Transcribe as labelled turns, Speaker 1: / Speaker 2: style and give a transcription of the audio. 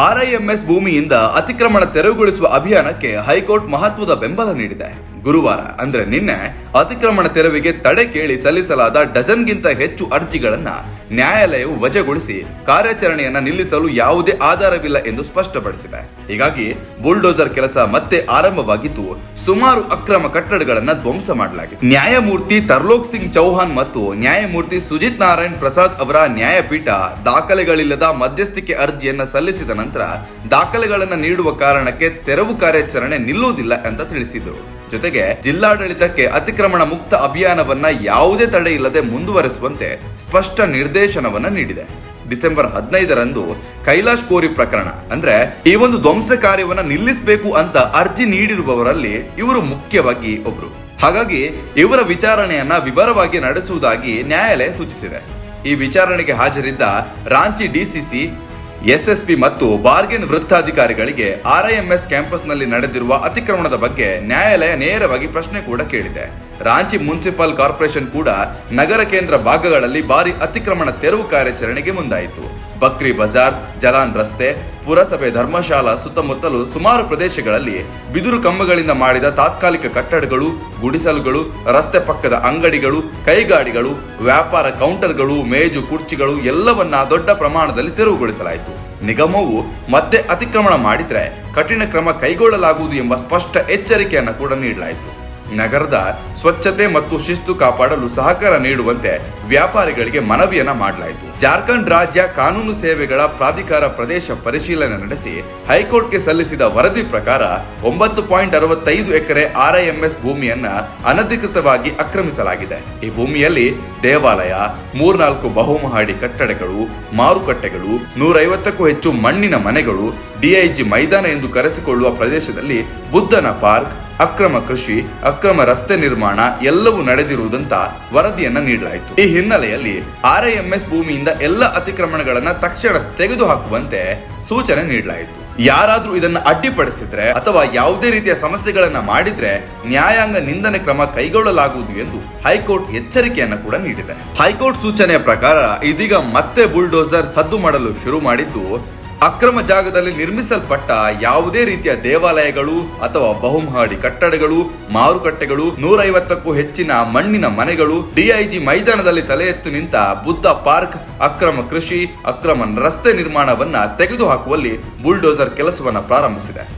Speaker 1: ಆರ್ಐಎಂಎಸ್ ಭೂಮಿಯಿಂದ ಅತಿಕ್ರಮಣ ತೆರವುಗೊಳಿಸುವ ಅಭಿಯಾನಕ್ಕೆ ಹೈಕೋರ್ಟ್ ಮಹತ್ವದ ಬೆಂಬಲ ನೀಡಿದೆ. ಗುರುವಾರ ಅಂದ್ರೆ ನಿನ್ನೆ ಅತಿಕ್ರಮಣ ತೆರವಿಗೆ ತಡೆ ಕೇಳಿ ಸಲ್ಲಿಸಲಾದ ಡಜನ್ಗಿಂತ ಹೆಚ್ಚು ಅರ್ಜಿಗಳನ್ನ ನ್ಯಾಯಾಲಯವು ವಜಾಗೊಳಿಸಿ ಕಾರ್ಯಾಚರಣೆಯನ್ನ ನಿಲ್ಲಿಸಲು ಯಾವುದೇ ಆಧಾರವಿಲ್ಲ ಎಂದು ಸ್ಪಷ್ಟಪಡಿಸಿದೆ. ಹೀಗಾಗಿ ಬುಲ್ಡೋಸರ್ ಕೆಲಸ ಮತ್ತೆ ಆರಂಭವಾಗಿದ್ದು ಸುಮಾರು ಅಕ್ರಮ ಕಟ್ಟಡಗಳನ್ನ ಧ್ವಂಸ ಮಾಡಲಾಗಿದೆ. ನ್ಯಾಯಮೂರ್ತಿ ತರ್ಲೋಕ್ ಸಿಂಗ್ ಚೌಹಾನ್ ಮತ್ತು ನ್ಯಾಯಮೂರ್ತಿ ಸುಜಿತ್ ನಾರಾಯಣ್ ಪ್ರಸಾದ್ ಅವರ ನ್ಯಾಯಪೀಠ ದಾಖಲೆಗಳಿಲ್ಲದ ಮಧ್ಯಸ್ಥಿಕೆ ಅರ್ಜಿಯನ್ನ ಸಲ್ಲಿಸಿದ ನಂತರ ದಾಖಲೆಗಳನ್ನ ನೀಡುವ ಕಾರಣಕ್ಕೆ ತೆರವು ಕಾರ್ಯಾಚರಣೆ ನಿಲ್ಲುವುದಿಲ್ಲ ಅಂತ ತಿಳಿಸಿದರು. ಜೊತೆಗೆ ಜಿಲ್ಲಾಡಳಿತಕ್ಕೆ ಅತಿಕ್ರಮಣ ಮುಕ್ತ ಅಭಿಯಾನವನ್ನ ಯಾವುದೇ ತಡೆ ಇಲ್ಲದೆ ಮುಂದುವರೆಸುವಂತೆ ಸ್ಪಷ್ಟ ನಿರ್ದೇಶನವನ್ನ ನೀಡಿದೆ. ಡಿಸೆಂಬರ್ 15ರಂದು ಕೈಲಾಶ್ ಕೋರಿ ಪ್ರಕರಣ ಅಂದ್ರೆ ಈ ಒಂದು ಧ್ವಂಸ ಕಾರ್ಯವನ್ನ ನಿಲ್ಲಿಸಬೇಕು ಅಂತ ಅರ್ಜಿ ನೀಡಿರುವವರಲ್ಲಿ ಇವರು ಮುಖ್ಯವಾಗಿ ಒಬ್ರು. ಹಾಗಾಗಿ ಇವರ ವಿಚಾರಣೆಯನ್ನ ವಿವರವಾಗಿ ನಡೆಸುವುದಾಗಿ ನ್ಯಾಯಾಲಯ ಸೂಚಿಸಿದೆ. ಈ ವಿಚಾರಣೆಗೆ ಹಾಜರಿದ್ದ ರಾಂಚಿ ಡಿಸಿಸಿ, ಎಸ್ಎಸ್ಪಿ ಮತ್ತು ಬಾರ್ಗೆನ್ ವೃತ್ತಾಧಿಕಾರಿಗಳಿಗೆ ಆರ್ಐಎಂಎಸ್ ಕ್ಯಾಂಪಸ್ನಲ್ಲಿ ನಡೆದಿರುವ ಅತಿಕ್ರಮಣದ ಬಗ್ಗೆ ನ್ಯಾಯಾಲಯ ನೇರವಾಗಿ ಪ್ರಶ್ನೆ ಕೂಡ ಕೇಳಿದೆ. ರಾಂಚಿ ಮುನ್ಸಿಪಲ್ ಕಾರ್ಪೊರೇಷನ್ ಕೂಡ ನಗರ ಕೇಂದ್ರ ಭಾಗಗಳಲ್ಲಿ ಭಾರಿ ಅತಿಕ್ರಮಣ ತೆರವು ಕಾರ್ಯಾಚರಣೆಗೆ ಮುಂದಾಯಿತು. ಬಕ್ರಿ ಬಜಾರ್, ಜಲಾನ್ ರಸ್ತೆ, ಪುರಸಭೆ ಧರ್ಮಶಾಲಾ ಸುತ್ತಮುತ್ತಲು ಸುಮಾರು ಪ್ರದೇಶಗಳಲ್ಲಿ ಬಿದಿರು ಕಂಬಗಳಿಂದ ಮಾಡಿದ ತಾತ್ಕಾಲಿಕ ಕಟ್ಟಡಗಳು, ಗುಡಿಸಲುಗಳು, ರಸ್ತೆ ಪಕ್ಕದ ಅಂಗಡಿಗಳು, ಕೈಗಾಡಿಗಳು, ವ್ಯಾಪಾರ ಕೌಂಟರ್ಗಳು, ಮೇಜು ಕುರ್ಚಿಗಳು ಎಲ್ಲವನ್ನ ದೊಡ್ಡ ಪ್ರಮಾಣದಲ್ಲಿ ತೆರವುಗೊಳಿಸಲಾಯಿತು. ನಿಗಮವು ಮತ್ತೆ ಅತಿಕ್ರಮಣ ಮಾಡಿದ್ರೆ ಕಠಿಣ ಕ್ರಮ ಕೈಗೊಳ್ಳಲಾಗುವುದು ಎಂಬ ಸ್ಪಷ್ಟ ಎಚ್ಚರಿಕೆಯನ್ನು ಕೂಡ ನೀಡಲಾಯಿತು. ನಗರದ ಸ್ವಚ್ಛತೆ ಮತ್ತು ಶಿಸ್ತು ಕಾಪಾಡಲು ಸಹಕಾರ ನೀಡುವಂತೆ ವ್ಯಾಪಾರಿಗಳಿಗೆ ಮನವಿಯನ್ನ ಮಾಡಲಾಯಿತು. ಜಾರ್ಖಂಡ್ ರಾಜ್ಯ ಕಾನೂನು ಸೇವೆಗಳ ಪ್ರಾಧಿಕಾರ ಪ್ರದೇಶ ಪರಿಶೀಲನೆ ನಡೆಸಿ ಹೈಕೋರ್ಟ್ಗೆ ಸಲ್ಲಿಸಿದ ವರದಿ ಪ್ರಕಾರ 9.65 ಎಕರೆ ಆರ್ಐಎಂಎಸ್ ಭೂಮಿಯನ್ನ ಅನಧಿಕೃತವಾಗಿ ಆಕ್ರಮಿಸಲಾಗಿದೆ. ಈ ಭೂಮಿಯಲ್ಲಿ ದೇವಾಲಯ, 3-4 ಬಹುಮಹಡಿ ಕಟ್ಟಡಗಳು, ಮಾರುಕಟ್ಟೆಗಳು, 150ಕ್ಕೂ ಹೆಚ್ಚು ಮಣ್ಣಿನ ಮನೆಗಳು, ಡಿಐಜಿ ಮೈದಾನ ಎಂದು ಕರೆಸಿಕೊಳ್ಳುವ ಪ್ರದೇಶದಲ್ಲಿ ಬುದ್ಧನ ಪಾರ್ಕ್, ಅಕ್ರಮ ಕೃಷಿ, ಅಕ್ರಮ ರಸ್ತೆ ನಿರ್ಮಾಣ ಎಲ್ಲವೂ ನಡೆದಿರುವುದಂತ ವರದಿಯನ್ನ ನೀಡಲಾಯಿತು. ಈ ಹಿನ್ನೆಲೆಯಲ್ಲಿ ಆರ್ಐಎಂಎಸ್ ಭೂಮಿಯಿಂದ ಎಲ್ಲ ಅತಿಕ್ರಮಣಗಳನ್ನ ತಕ್ಷಣ ತೆಗೆದುಹಾಕುವಂತೆ ಸೂಚನೆ ನೀಡಲಾಯಿತು. ಯಾರಾದ್ರೂ ಇದನ್ನ ಅಡ್ಡಿಪಡಿಸಿದ್ರೆ ಅಥವಾ ಯಾವುದೇ ರೀತಿಯ ಸಮಸ್ಯೆಗಳನ್ನ ಮಾಡಿದ್ರೆ ನ್ಯಾಯಾಂಗ ನಿಂದನೆ ಕ್ರಮ ಕೈಗೊಳ್ಳಲಾಗುವುದು ಎಂದು ಹೈಕೋರ್ಟ್ ಎಚ್ಚರಿಕೆಯನ್ನ ಕೂಡ ನೀಡಿದೆ. ಹೈಕೋರ್ಟ್ ಸೂಚನೆಯ ಪ್ರಕಾರ ಇದೀಗ ಮತ್ತೆ ಬುಲ್ಡೋಸರ್ ಸದ್ದು ಮಾಡಲು ಶುರು ಮಾಡಿದ್ದು ಅಕ್ರಮ ಜಾಗದಲ್ಲಿ ನಿರ್ಮಿಸಲ್ಪಟ್ಟ ಯಾವುದೇ ರೀತಿಯ ದೇವಾಲಯಗಳು ಅಥವಾ ಬಹುಮಹಡಿ ಕಟ್ಟಡಗಳು, ಮಾರುಕಟ್ಟೆಗಳು, 150ಕ್ಕೂ ಹೆಚ್ಚಿನ ಮಣ್ಣಿನ ಮನೆಗಳು, ಡಿಐಜಿ ಮೈದಾನದಲ್ಲಿ ತಲೆ ಎತ್ತು ನಿಂತ ಬುದ್ಧ ಪಾರ್ಕ್, ಅಕ್ರಮ ಕೃಷಿ, ಅಕ್ರಮ ರಸ್ತೆ ನಿರ್ಮಾಣವನ್ನ ತೆಗೆದುಹಾಕುವಲ್ಲಿ ಬುಲ್ಡೋಸರ್ ಕೆಲಸವನ್ನ ಪ್ರಾರಂಭಿಸಿದೆ.